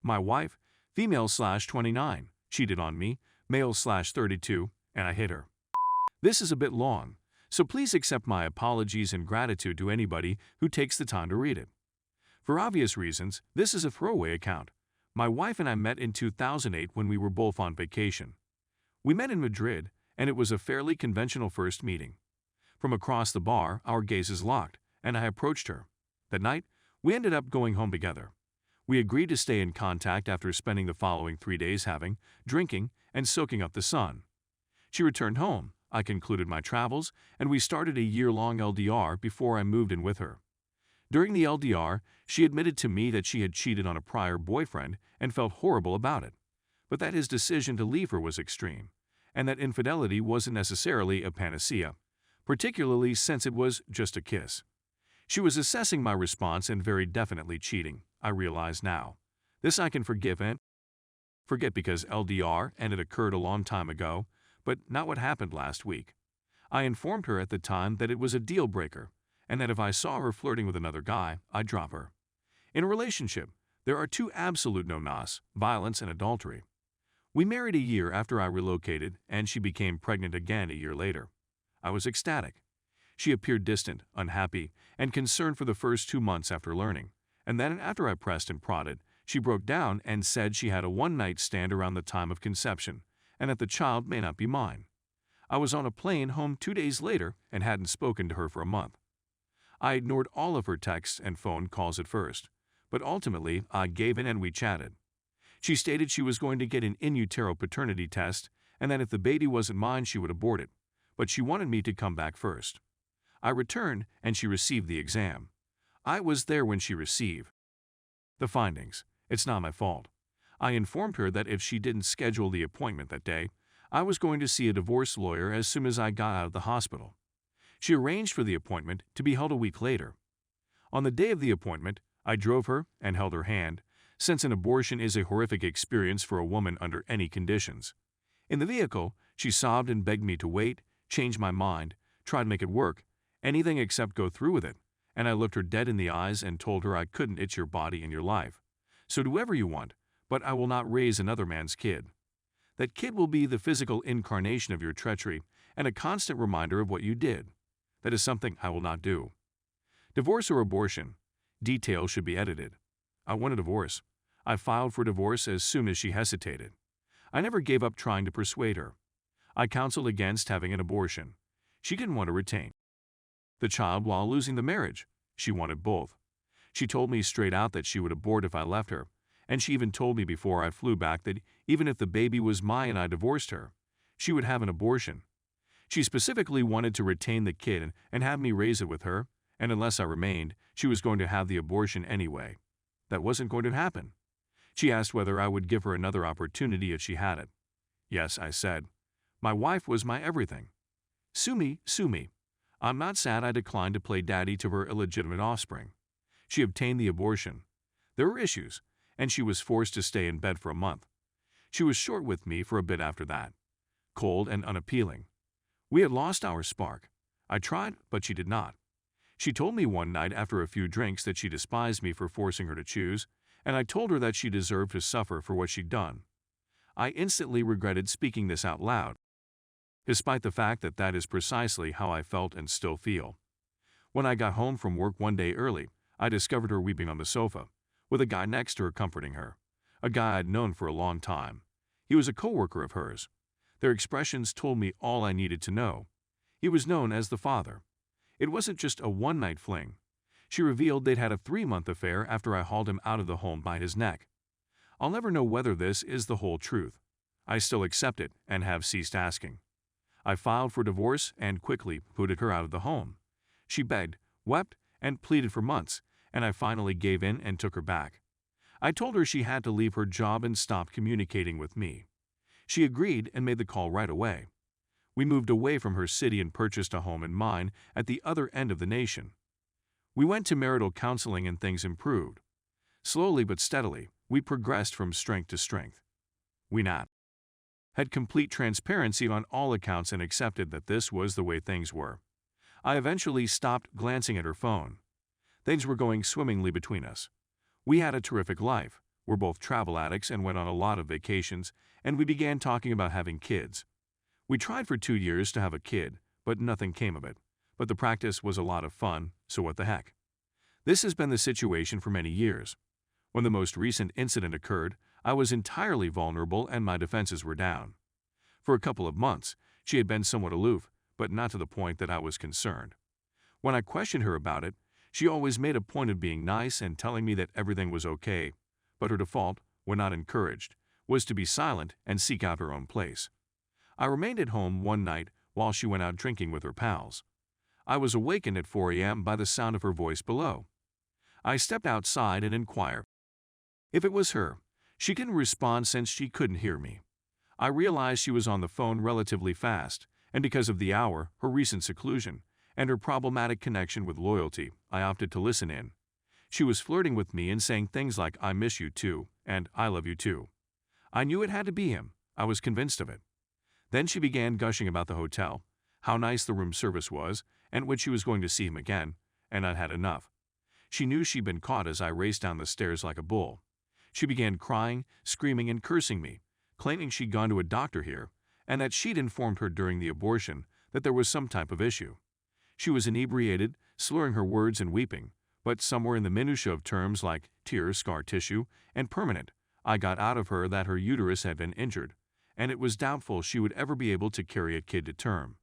My wife, female/29, cheated on me, male/32, and I hit her. This is a bit long, so please accept my apologies and gratitude to anybody who takes the time to read it. For obvious reasons, this is a throwaway account. My wife and I met in 2008 when we were both on vacation. We met in Madrid, and it was a fairly conventional first meeting. From across the bar, our gazes locked, and I approached her. That night, we ended up going home together. We agreed to stay in contact after spending the following 3 days having, drinking, and soaking up the sun. She returned home, I concluded my travels, and we started a year-long LDR before I moved in with her. During the LDR, she admitted to me that she had cheated on a prior boyfriend and felt horrible about it, but that his decision to leave her was extreme, and that infidelity wasn't necessarily a panacea, particularly since it was just a kiss. She was assessing my response and very definitely cheating, I realize now. This I can forgive and forget because LDR and it occurred a long time ago, but not what happened last week. I informed her at the time that it was a deal breaker, and that if I saw her flirting with another guy, I'd drop her. In a relationship, there are two absolute no-nos: violence and adultery. We married a year after I relocated, and she became pregnant again a year later. I was ecstatic. She appeared distant, unhappy, and concerned for the first 2 months after learning, and then after I pressed and prodded, she broke down and said she had a one-night stand around the time of conception, and that the child may not be mine. I was on a plane home 2 days later and hadn't spoken to her for a month. I ignored all of her texts and phone calls at first, but ultimately I gave in and we chatted. She stated she was going to get an in utero paternity test and that if the baby wasn't mine she would abort it, but she wanted me to come back first. I returned and she received the exam. I was there when she received the findings. It's not my fault. I informed her that if she didn't schedule the appointment that day, I was going to see a divorce lawyer as soon as I got out of the hospital. She arranged for the appointment to be held a week later. On the day of the appointment, I drove her and held her hand, since an abortion is a horrific experience for a woman under any conditions. In the vehicle, she sobbed and begged me to wait, change my mind, try to make it work, anything except go through with it, and I looked her dead in the eyes and told her I couldn't. It's your body and your life. So do whatever you want, but I will not raise another man's kid. That kid will be the physical incarnation of your treachery and a constant reminder of what you did. That is something I will not do. Divorce or abortion. Details should be edited. I want a divorce. I filed for divorce as soon as she hesitated. I never gave up trying to persuade her. I counseled against having an abortion. She didn't want to retain the child while losing the marriage. She wanted both. She told me straight out that she would abort if I left her, and she even told me before I flew back that even if the baby was mine and I divorced her, she would have an abortion. She specifically wanted to retain the kid and have me raise it with her, and unless I remained, she was going to have the abortion anyway. That wasn't going to happen. She asked whether I would give her another opportunity if she had it. Yes, I said. My wife was my everything. Sue me, sue me. I'm not sad I declined to play daddy to her illegitimate offspring. She obtained the abortion. There were issues, and she was forced to stay in bed for a month. She was short with me for a bit after that. Cold and unappealing. We had lost our spark. I tried, but she did not. She told me one night after a few drinks that she despised me for forcing her to choose, and I told her that she deserved to suffer for what she'd done. I instantly regretted speaking this out loud, despite the fact that that is precisely how I felt and still feel. When I got home from work one day early, I discovered her weeping on the sofa, with a guy next to her comforting her, a guy I'd known for a long time. He was a coworker of hers. Their expressions told me all I needed to know. He was known as the father. It wasn't just a one-night fling. She revealed they'd had a 3-month affair after I hauled him out of the home by his neck. I'll never know whether this is the whole truth. I still accept it and have ceased asking. I filed for divorce and quickly booted her out of the home. She begged, wept, and pleaded for months, and I finally gave in and took her back. I told her she had to leave her job and stop communicating with me. She agreed and made the call right away. We moved away from her city and purchased a home in mine at the other end of the nation. We went to marital counseling and things improved. Slowly but steadily, we progressed from strength to strength. We had complete transparency on all accounts and accepted that this was the way things were. I eventually stopped glancing at her phone. Things were going swimmingly between us. We had a terrific life, We're both travel addicts and went on a lot of vacations, and we began talking about having kids. We tried for 2 years to have a kid, but nothing came of it. But the practice was a lot of fun, so what the heck? This has been the situation for many years. When the most recent incident occurred, I was entirely vulnerable and my defenses were down. For a couple of months, she had been somewhat aloof, but not to the point that I was concerned. When I questioned her about it, she always made a point of being nice and telling me that everything was okay, but her default, when not encouraged, was to be silent and seek out her own place. I remained at home one night while she went out drinking with her pals. I was awakened at 4 a.m. by the sound of her voice below. I stepped outside and inquired if it was her. She couldn't respond since she couldn't hear me. I realized she was on the phone relatively fast, and because of the hour, her recent seclusion, and her problematic connection with loyalty, I opted to listen in. She was flirting with me and saying things like, "I miss you too," and "I love you too." I knew it had to be him. I was convinced of it. Then she began gushing about the hotel, how nice the room service was, and when she was going to see him again, and I'd had enough. She knew she'd been caught as I raced down the stairs like a bull. She began crying, screaming, and cursing me, claiming she'd gone to a doctor here, and that she'd informed her during the abortion that there was some type of issue. She was inebriated, slurring her words and weeping, but somewhere in the minutiae of terms like tears, scar tissue, and permanent, I got out of her that her uterus had been injured, and it was doubtful she would ever be able to carry a kid to term.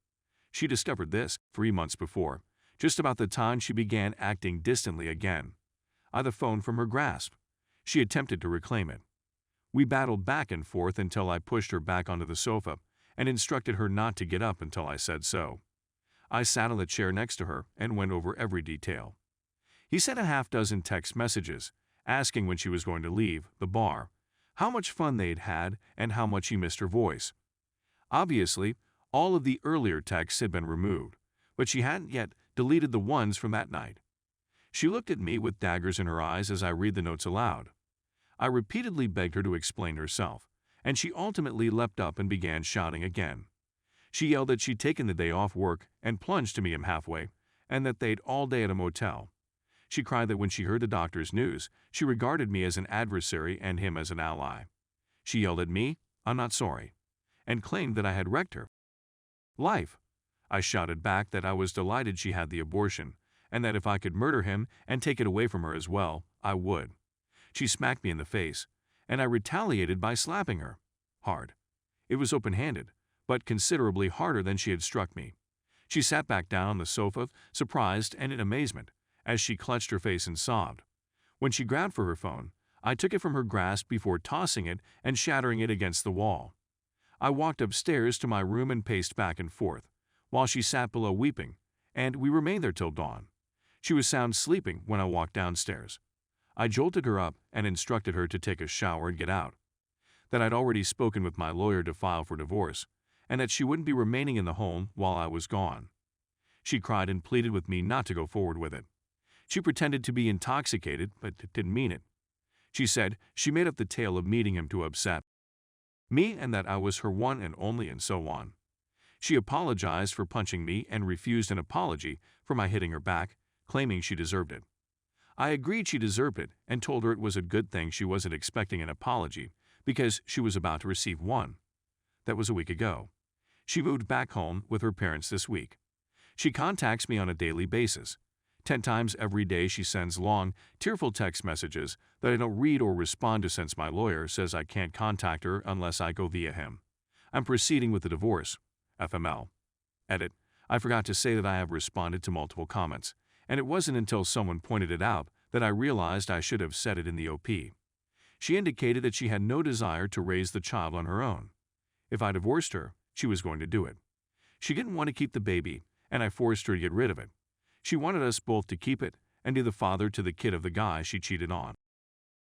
She discovered this 3 months before, just about the time she began acting distantly again. I the phone from her grasp. She attempted to reclaim it. We battled back and forth until I pushed her back onto the sofa and instructed her not to get up until I said so. I sat on the chair next to her and went over every detail. He sent a half-dozen text messages, asking when she was going to leave the bar, how much fun they'd had, and how much he missed her voice. Obviously, all of the earlier texts had been removed, but she hadn't yet deleted the ones from that night. She looked at me with daggers in her eyes as I read the notes aloud. I repeatedly begged her to explain herself, and she ultimately leapt up and began shouting again. She yelled that she'd taken the day off work and plunged to meet him halfway, and that they'd all day at a motel. She cried that when she heard the doctor's news, she regarded me as an adversary and him as an ally. She yelled at me, "I'm not sorry," and claimed that I had wrecked her life. I shouted back that I was delighted she had the abortion, and that if I could murder him and take it away from her as well, I would. She smacked me in the face, and I retaliated by slapping her. Hard. It was open-handed, but considerably harder than she had struck me. She sat back down on the sofa, surprised and in amazement, as she clutched her face and sobbed. When she grabbed for her phone, I took it from her grasp before tossing it and shattering it against the wall. I walked upstairs to my room and paced back and forth, while she sat below weeping, and we remained there till dawn. She was sound sleeping when I walked downstairs. I jolted her up and instructed her to take a shower and get out, that I'd already spoken with my lawyer to file for divorce, and that she wouldn't be remaining in the home while I was gone. She cried and pleaded with me not to go forward with it. She pretended to be intoxicated, but didn't mean it. She said she made up the tale of meeting him to upset me and that I was her one and only and so on. She apologized for punching me and refused an apology for my hitting her back, claiming she deserved it. I agreed she deserved it and told her it was a good thing she wasn't expecting an apology because she was about to receive one. That was a week ago. She moved back home with her parents this week. She contacts me on a daily basis. 10 times every day she sends long, tearful text messages that I don't read or respond to since my lawyer says I can't contact her unless I go via him. I'm proceeding with the divorce. FML. Edit. I forgot to say that I have responded to multiple comments, and it wasn't until someone pointed it out that I realized I should have said it in the OP. She indicated that she had no desire to raise the child on her own. If I divorced her, she was going to do it. She didn't want to keep the baby, and I forced her to get rid of it. She wanted us both to keep it and be the father to the kid of the guy she cheated on.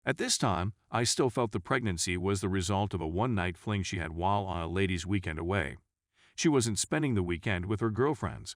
At this time, I still felt the pregnancy was the result of a one-night fling she had while on a ladies' weekend away. She wasn't spending the weekend with her girlfriends.